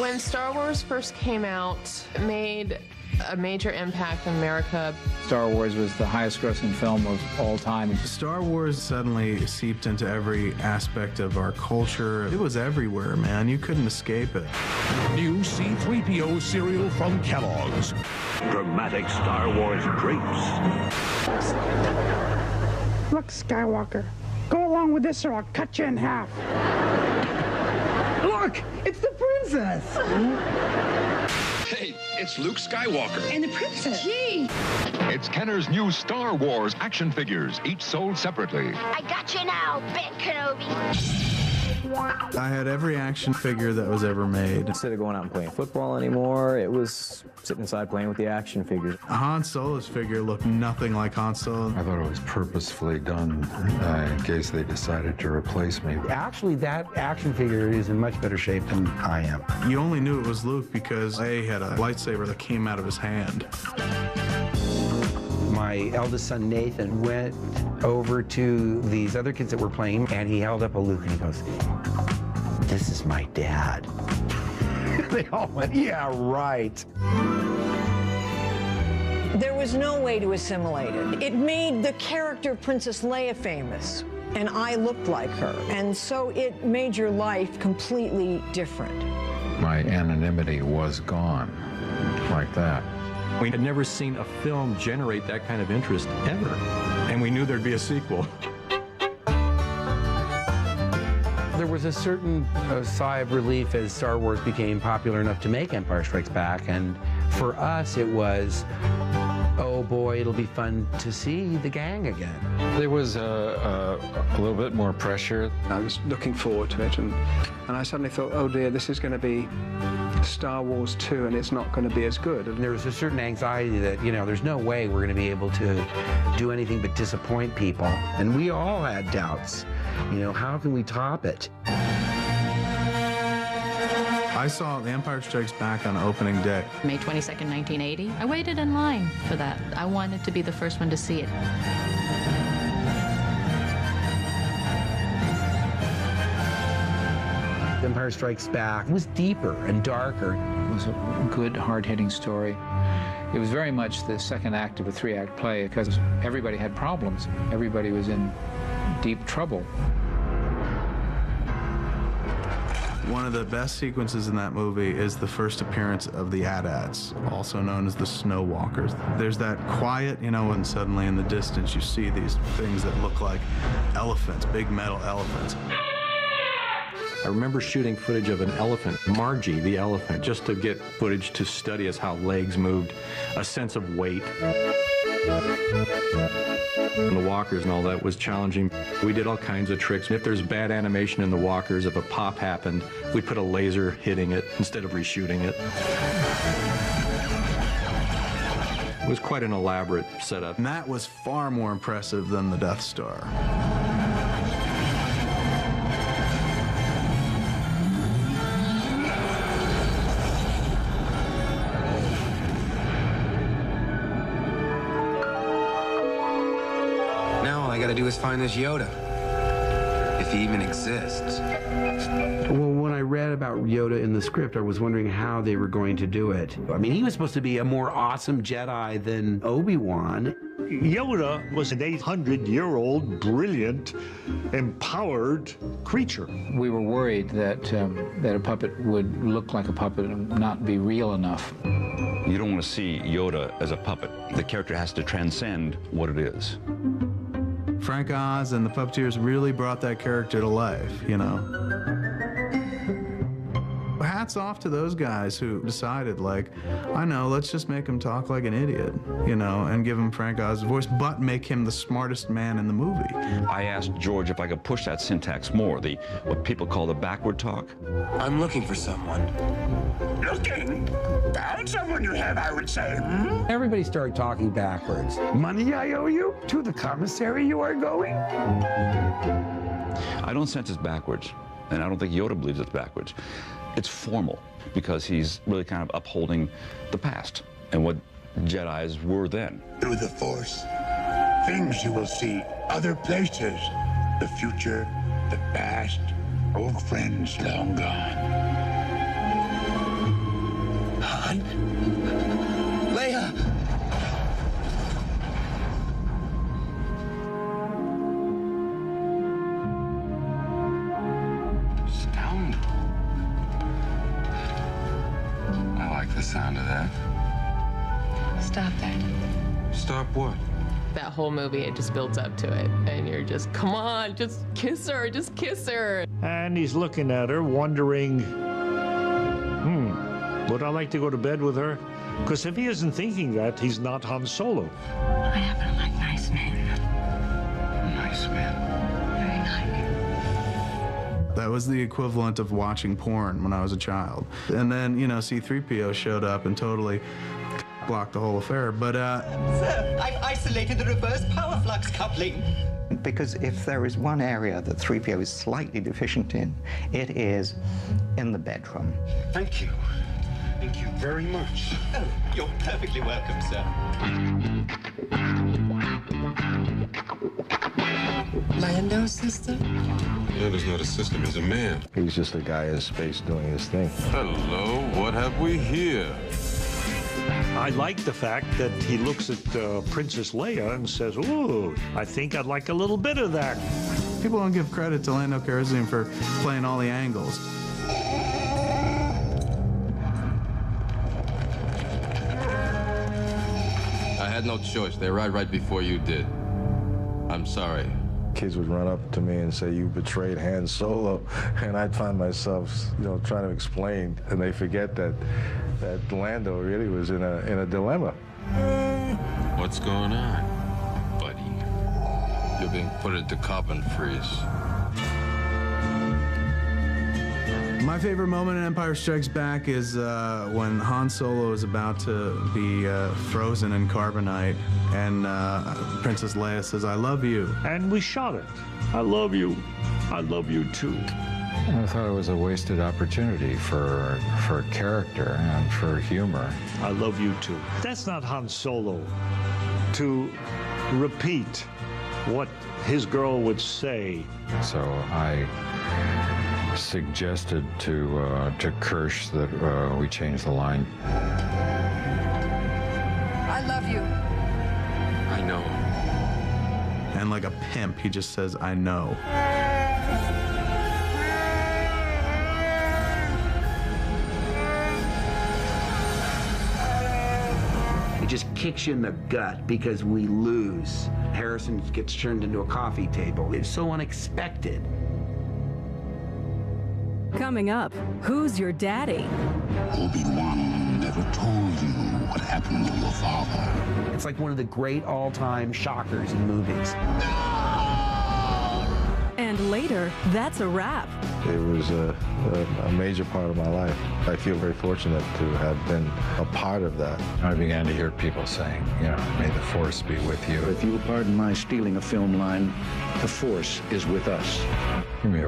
When Star Wars first came out, it made a major impact in America. Star Wars was the highest grossing film of all time. Star Wars suddenly seeped into every aspect of our culture. It was everywhere, man. You couldn't escape it. New C-3PO cereal from Kellogg's. Dramatic Star Wars drapes. Look, Skywalker, go along with this or I'll cut you in half. Look, it's the princess. Hey, it's Luke Skywalker. And the princess. Gee. It's Kenner's new Star Wars action figures, each sold separately. I got you now, Ben Kenobi. I had every action figure that was ever made. Instead of going out and playing football anymore, it was sitting inside playing with the action figures. Han Solo's figure looked nothing like Han Solo. I thought it was purposefully done in case they decided to replace me. Actually, that action figure is in much better shape than I am. You only knew it was Luke because he had a lightsaber that came out of his hand. My eldest son, Nathan, went over to these other kids that were playing, and he held up a Luke, and he goes, "This is my dad." They all went, "Yeah, right." There was no way to assimilate it. It made the character Princess Leia famous, and I looked like her. And so it made your life completely different. My anonymity was gone like that. We had never seen a film generate that kind of interest ever, and we knew there'd be a sequel. There was a certain sigh of relief as Star Wars became popular enough to make Empire Strikes Back, and for us it was, oh boy, it'll be fun to see the gang again. There was a little bit more pressure. I was looking forward to it, and I suddenly thought, oh dear, this is going to be Star Wars 2, and it's not going to be as good. And there was a certain anxiety that, you know, there's no way we're going to be able to do anything but disappoint people. And we all had doubts. You know, how can we top it? I saw The Empire Strikes Back on opening day. May 22nd, 1980. I waited in line for that. I wanted to be the first one to see it. Empire Strikes Back was deeper and darker. It was a good, hard-hitting story. It was very much the second act of a three-act play because everybody had problems. Everybody was in deep trouble. One of the best sequences in that movie is the first appearance of the AT-ATs, also known as the Snow Walkers. There's that quiet, you know, and suddenly in the distance you see these things that look like elephants, big metal elephants. I remember shooting footage of an elephant, Margie the elephant, just to get footage to study as how legs moved, a sense of weight. And the walkers and all that was challenging. We did all kinds of tricks. If there's bad animation in the walkers, if a pop happened, we'd put a laser hitting it instead of reshooting it. It was quite an elaborate setup. And that was far more impressive than the Death Star. All I gotta do is find this Yoda, if he even exists. Well, when I read about Yoda in the script, I was wondering how they were going to do it. I mean, he was supposed to be a more awesome Jedi than Obi-Wan. Yoda was an 800-year-old, brilliant, empowered creature. We were worried that, that a puppet would look like a puppet and not be real enough. You don't want to see Yoda as a puppet. The character has to transcend what it is. Frank Oz and the Puppeteers really brought that character to life, you know. Hats off to those guys who decided, like, I know, let's just make him talk like an idiot, you know, and give him Frank Oz's voice, but make him the smartest man in the movie. I asked George if I could push that syntax more, what people call the backward talk. I'm looking for someone. Looking? Found someone you have, I would say. Everybody started talking backwards. Money I owe you? To the commissary you are going? I don't sense it's backwards, and I don't think Yoda believes it's backwards. It's formal, because he's really kind of upholding the past and what Jedis were then. Through the Force, things you will see, other places, the future, the past, old friends long gone. Han? Leia! Scoundrel. I like the sound of that. Stop that. Stop what? That whole movie, it just builds up to it. And you're just, come on, just kiss her, just kiss her. And he's looking at her, wondering, would I like to go to bed with her? Because if he isn't thinking that, he's not Han Solo. I happen to like nice men. Nice man. Very nice. That was the equivalent of watching porn when I was a child. And then, you know, C-3PO showed up and totally blocked the whole affair. But, Sir, I've isolated the reverse power flux coupling. Because if there is one area that 3PO is slightly deficient in, it is in the bedroom. Thank you. Thank you very much. Oh, you're perfectly welcome, sir. Lando system? Lando's not a system, he's a man. He's just a guy in space doing his thing. Hello, what have we here? I like the fact that he looks at Princess Leia and says, ooh, I think I'd like a little bit of that. people don't give credit to Lando Calrissian for playing all the angles. I had no choice. They arrived right before you did. I'm sorry. Kids would run up to me and say, "You betrayed Han Solo," and I'd find myself, trying to explain, and they forget that Lando really was in a dilemma. What's going on, buddy? You're being put into carbon freeze. My favorite moment in Empire Strikes Back is when Han Solo is about to be frozen in carbonite, and Princess Leia says, "I love you." And we shot it. I love you. I love you too. I thought it was a wasted opportunity for character and for humor. I love you too. That's not Han Solo to repeat what his girl would say. So I suggested to Kirsch that we change the line. I love you. I know. And like a pimp, he just says, "I know." It just kicks you in the gut because we lose. Harrison gets turned into a coffee table. It's so unexpected. Coming up, who's your daddy? Obi-Wan never told you what happened to your father. It's like one of the great all-time shockers in movies. And later, that's a wrap. It was a major part of my life. I feel very fortunate to have been a part of that. I began to hear people saying, "May the Force be with you." If you'll pardon my stealing a film line, the Force is with us. Give me a